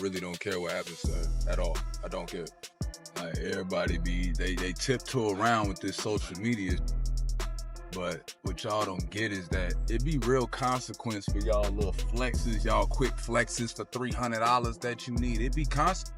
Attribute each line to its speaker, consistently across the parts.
Speaker 1: really don't care what happens to her at all. I don't care. Like, everybody they tiptoe around with this social media, but what y'all don't get is that it be real consequence for y'all little flexes, y'all quick flexes for $300 that you need. It be consequences.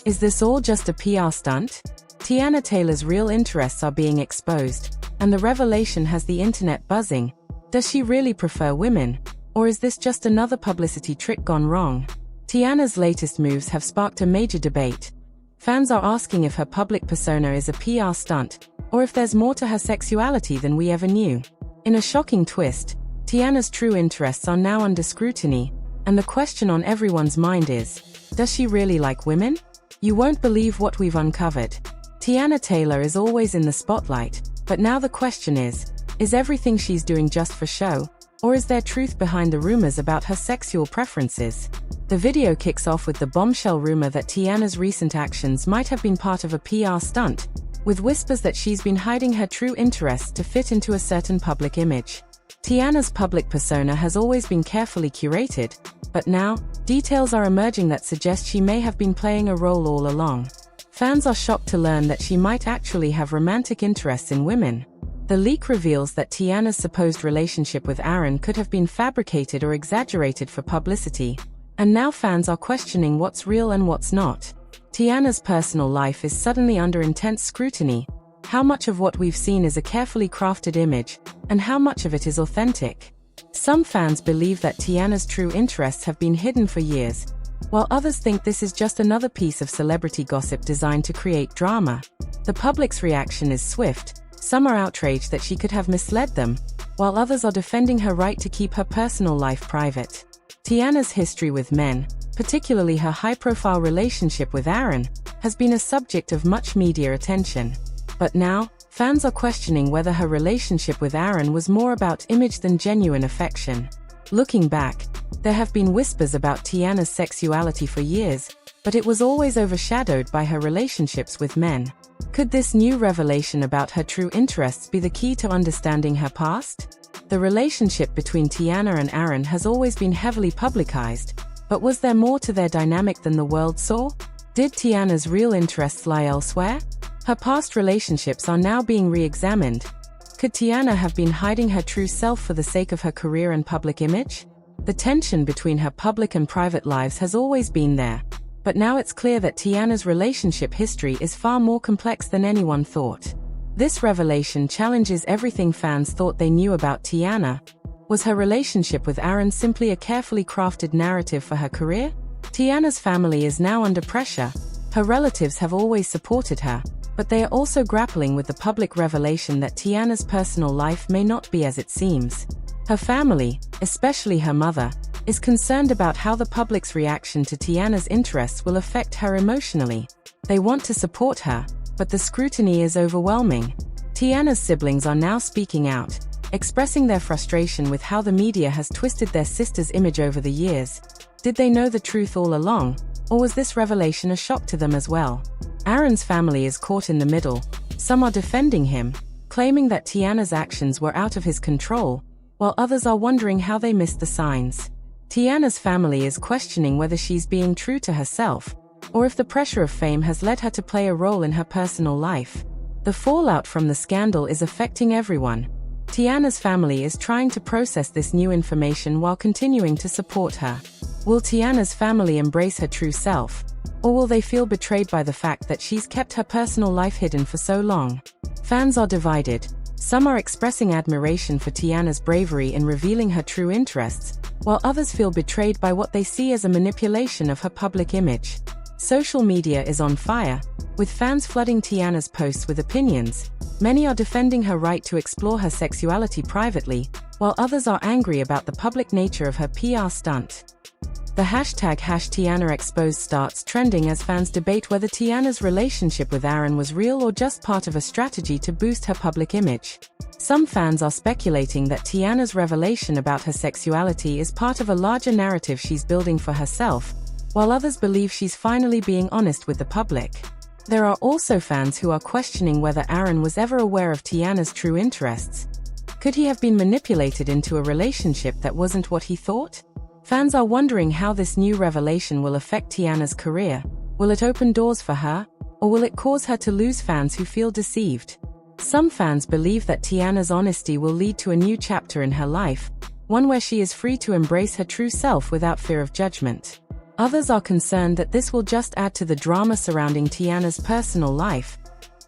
Speaker 2: Is this all just a PR stunt? Teyana Taylor's real interests are being exposed, and the revelation has the internet buzzing. Does she really prefer women? Or is this just another publicity trick gone wrong? Teyana's latest moves have sparked a major debate. Fans are asking if her public persona is a PR stunt, or if there's more to her sexuality than we ever knew. In a shocking twist, Teyana's true interests are now under scrutiny, and the question on everyone's mind is, does she really like women? You won't believe what we've uncovered. Teyana Taylor is always in the spotlight, but now the question is everything she's doing just for show, or is there truth behind the rumors about her sexual preferences? The video kicks off with the bombshell rumor that Teyana's recent actions might have been part of a PR stunt, with whispers that she's been hiding her true interests to fit into a certain public image. Teyana's public persona has always been carefully curated, but now, details are emerging that suggest she may have been playing a role all along. Fans are shocked to learn that she might actually have romantic interests in women. The leak reveals that Teyana's supposed relationship with Aaron could have been fabricated or exaggerated for publicity, and now fans are questioning what's real and what's not. Teyana's personal life is suddenly under intense scrutiny. How much of what we've seen is a carefully crafted image, and how much of it is authentic? Some fans believe that Teyana's true interests have been hidden for years, while others think this is just another piece of celebrity gossip designed to create drama. The public's reaction is swift. Some are outraged that she could have misled them, while others are defending her right to keep her personal life private. Teyana's history with men, particularly her high-profile relationship with Aaron, has been a subject of much media attention. But now, fans are questioning whether her relationship with Aaron was more about image than genuine affection. Looking back, there have been whispers about Teyana's sexuality for years, but it was always overshadowed by her relationships with men. Could this new revelation about her true interests be the key to understanding her past? The relationship between Teyana and Aaron has always been heavily publicized, but was there more to their dynamic than the world saw? Did Teyana's real interests lie elsewhere? Her past relationships are now being re-examined. Could Teyana have been hiding her true self for the sake of her career and public image? The tension between her public and private lives has always been there, but now it's clear that Teyana's relationship history is far more complex than anyone thought. This revelation challenges everything fans thought they knew about Teyana. Was her relationship with Aaron simply a carefully crafted narrative for her career? Teyana's family is now under pressure. Her relatives have always supported her, but they are also grappling with the public revelation that Teyana's personal life may not be as it seems. Her family, especially her mother, is concerned about how the public's reaction to Teyana's interests will affect her emotionally. They want to support her, but the scrutiny is overwhelming. Teyana's siblings are now speaking out, expressing their frustration with how the media has twisted their sister's image over the years. Did they know the truth all along, or was this revelation a shock to them as well? Aaron's family is caught in the middle. Some are defending him, claiming that Teyana's actions were out of his control, while others are wondering how they missed the signs. Teyana's family is questioning whether she's being true to herself, or if the pressure of fame has led her to play a role in her personal life. The fallout from the scandal is affecting everyone. Teyana's family is trying to process this new information while continuing to support her. Will Teyana's family embrace her true self, or will they feel betrayed by the fact that she's kept her personal life hidden for so long? Fans are divided. Some are expressing admiration for Teyana's bravery in revealing her true interests, while others feel betrayed by what they see as a manipulation of her public image. Social media is on fire, with fans flooding Teyana's posts with opinions. Many are defending her right to explore her sexuality privately, while others are angry about the public nature of her PR stunt. The hashtag #TeyanaExposed starts trending as fans debate whether Teyana's relationship with Aaron was real or just part of a strategy to boost her public image. Some fans are speculating that Teyana's revelation about her sexuality is part of a larger narrative she's building for herself, while others believe she's finally being honest with the public. There are also fans who are questioning whether Aaron was ever aware of Teyana's true interests. Could he have been manipulated into a relationship that wasn't what he thought? Fans are wondering how this new revelation will affect Teyana's career. Will it open doors for her, or will it cause her to lose fans who feel deceived? Some fans believe that Teyana's honesty will lead to a new chapter in her life, one where she is free to embrace her true self without fear of judgment. Others are concerned that this will just add to the drama surrounding Teyana's personal life.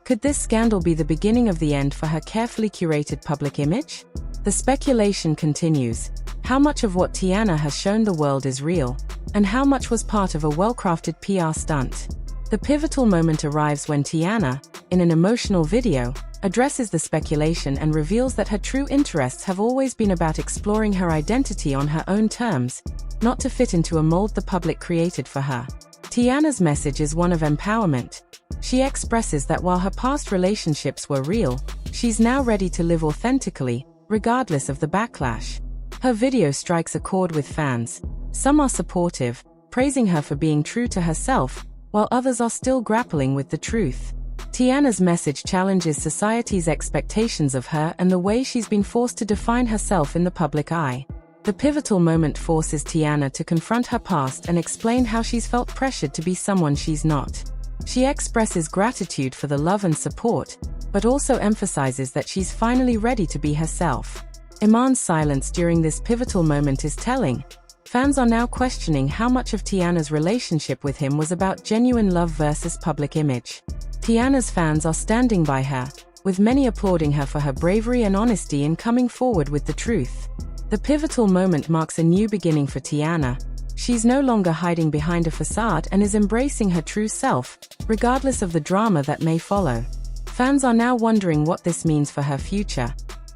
Speaker 2: Could this scandal be the beginning of the end for her carefully curated public image? The speculation continues. How much of what Teyana has shown the world is real, and how much was part of a well-crafted PR stunt? The pivotal moment arrives when Teyana, in an emotional video, addresses the speculation and reveals that her true interests have always been about exploring her identity on her own terms, not to fit into a mold the public created for her. Teyana's message is one of empowerment. She expresses that while her past relationships were real, she's now ready to live authentically, regardless of the backlash. Her video strikes a chord with fans. Some are supportive, praising her for being true to herself, while others are still grappling with the truth. Teyana's message challenges society's expectations of her and the way she's been forced to define herself in the public eye. The pivotal moment forces Teyana to confront her past and explain how she's felt pressured to be someone she's not. She expresses gratitude for the love and support, but also emphasizes that she's finally ready to be herself. Iman's silence during this pivotal moment is telling. Fans are now questioning how much of Teyana's relationship with him was about genuine love versus public image. Teyana's fans are standing by her, with many applauding her for her bravery and honesty in coming forward with the truth. The pivotal moment marks a new beginning for Teyana. She's no longer hiding behind a facade and is embracing her true self, regardless of the drama that may follow. Fans are now wondering what this means for her future.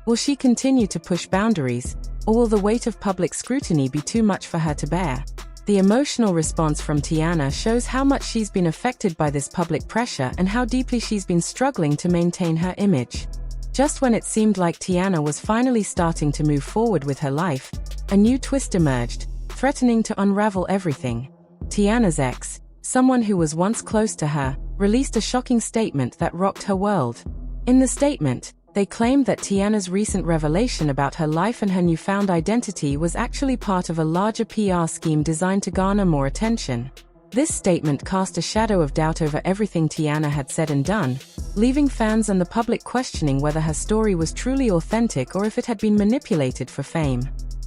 Speaker 2: Will she continue to push boundaries, or will the weight of public scrutiny be too much for her to bear? The emotional response from Teyana shows how much she's been affected by this public pressure and how deeply she's been struggling to maintain her image. Just when it seemed like Teyana was finally starting to move forward with her life, a new twist emerged, threatening to unravel everything. Teyana's ex, someone who was once close to her, released a shocking statement that rocked her world. In the statement, they claimed that Teyana's recent revelation about her life and her newfound identity was actually part of a larger PR scheme designed to garner more attention. This statement cast a shadow of doubt over everything Teyana had said and done, leaving fans and the public questioning whether her story was truly authentic or if it had been manipulated for fame.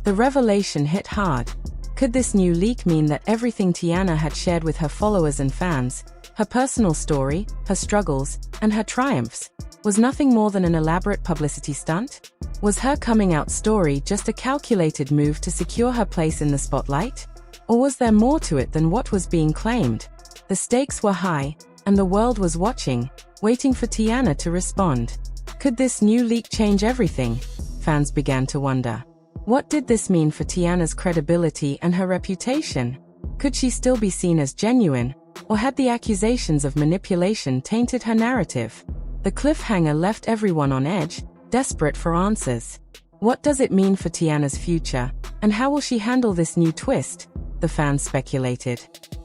Speaker 2: The revelation hit hard. Could this new leak mean that everything Teyana had shared with her followers and fans, her personal story, her struggles, and her triumphs, was nothing more than an elaborate publicity stunt? Was her coming out story just a calculated move to secure her place in the spotlight? Or was there more to it than what was being claimed? The stakes were high, and the world was watching, waiting for Teyana to respond. Could this new leak change everything? Fans began to wonder. What did this mean for Teyana's credibility and her reputation? Could she still be seen as genuine, or had the accusations of manipulation tainted her narrative? The cliffhanger left everyone on edge, desperate for answers. What does it mean for Teyana's future, and how will she handle this new twist? The fans speculated.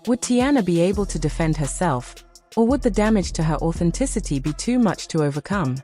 Speaker 2: Would Teyana be able to defend herself, or would the damage to her authenticity be too much to overcome?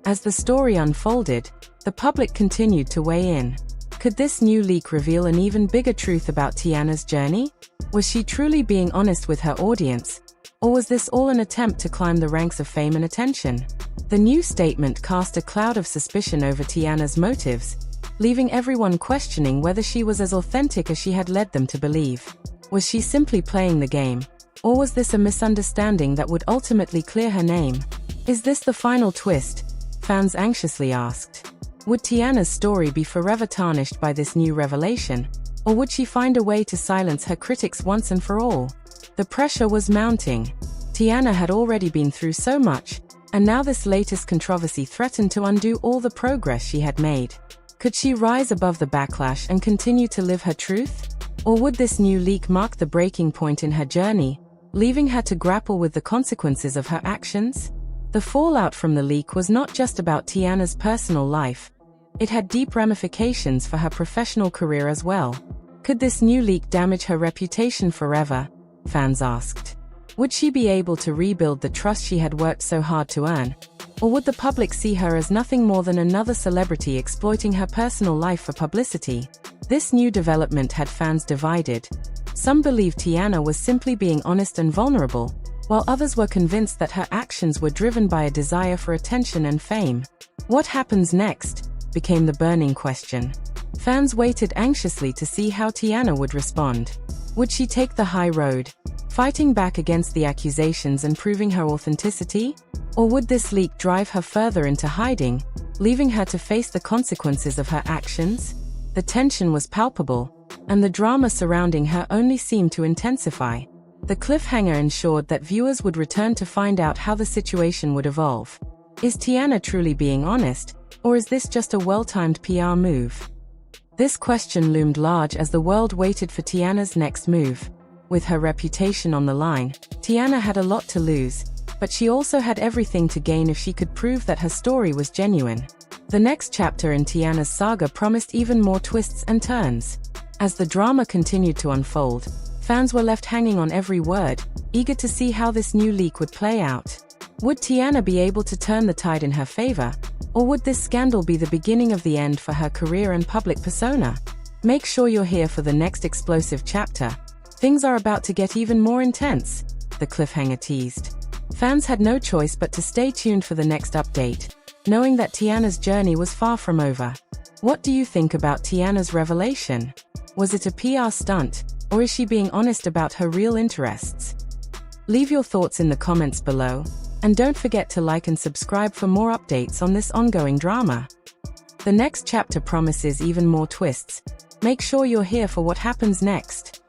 Speaker 2: As the story unfolded, the public continued to weigh in. Could this new leak reveal an even bigger truth about Teyana's journey? Was she truly being honest with her audience, or was this all an attempt to climb the ranks of fame and attention? The new statement cast a cloud of suspicion over Teyana's motives, leaving everyone questioning whether she was as authentic as she had led them to believe. Was she simply playing the game, or was this a misunderstanding that would ultimately clear her name? Is this the final twist? Fans anxiously asked. Would Teyana's story be forever tarnished by this new revelation, or would she find a way to silence her critics once and for all? The pressure was mounting. Teyana had already been through so much, and now this latest controversy threatened to undo all the progress she had made. Could she rise above the backlash and continue to live her truth? Or would this new leak mark the breaking point in her journey, leaving her to grapple with the consequences of her actions? The fallout from the leak was not just about Teyana's personal life. It had deep ramifications for her professional career as well. Could this new leak damage her reputation forever? Fans asked. Would she be able to rebuild the trust she had worked so hard to earn? Or would the public see her as nothing more than another celebrity exploiting her personal life for publicity? This new development had fans divided. Some believed Teyana was simply being honest and vulnerable, while others were convinced that her actions were driven by a desire for attention and fame. What happens next became the burning question. Fans waited anxiously to see how Teyana would respond. Would she take the high road, fighting back against the accusations and proving her authenticity? Or would this leak drive her further into hiding, leaving her to face the consequences of her actions? The tension was palpable, and the drama surrounding her only seemed to intensify. The cliffhanger ensured that viewers would return to find out how the situation would evolve. Is Teyana truly being honest, or is this just a well-timed PR move? This question loomed large as the world waited for Teyana's next move. With her reputation on the line, Teyana had a lot to lose, but she also had everything to gain if she could prove that her story was genuine. The next chapter in Teyana's saga promised even more twists and turns. As the drama continued to unfold, fans were left hanging on every word, eager to see how this new leak would play out. Would Teyana be able to turn the tide in her favor, or would this scandal be the beginning of the end for her career and public persona? Make sure you're here for the next explosive chapter. Things are about to get even more intense, the cliffhanger teased. Fans had no choice but to stay tuned for the next update, knowing that Teyana's journey was far from over. What do you think about Teyana's revelation? Was it a PR stunt, or is she being honest about her real interests? Leave your thoughts in the comments below, and don't forget to like and subscribe for more updates on this ongoing drama. The next chapter promises even more twists. Make sure you're here for what happens next.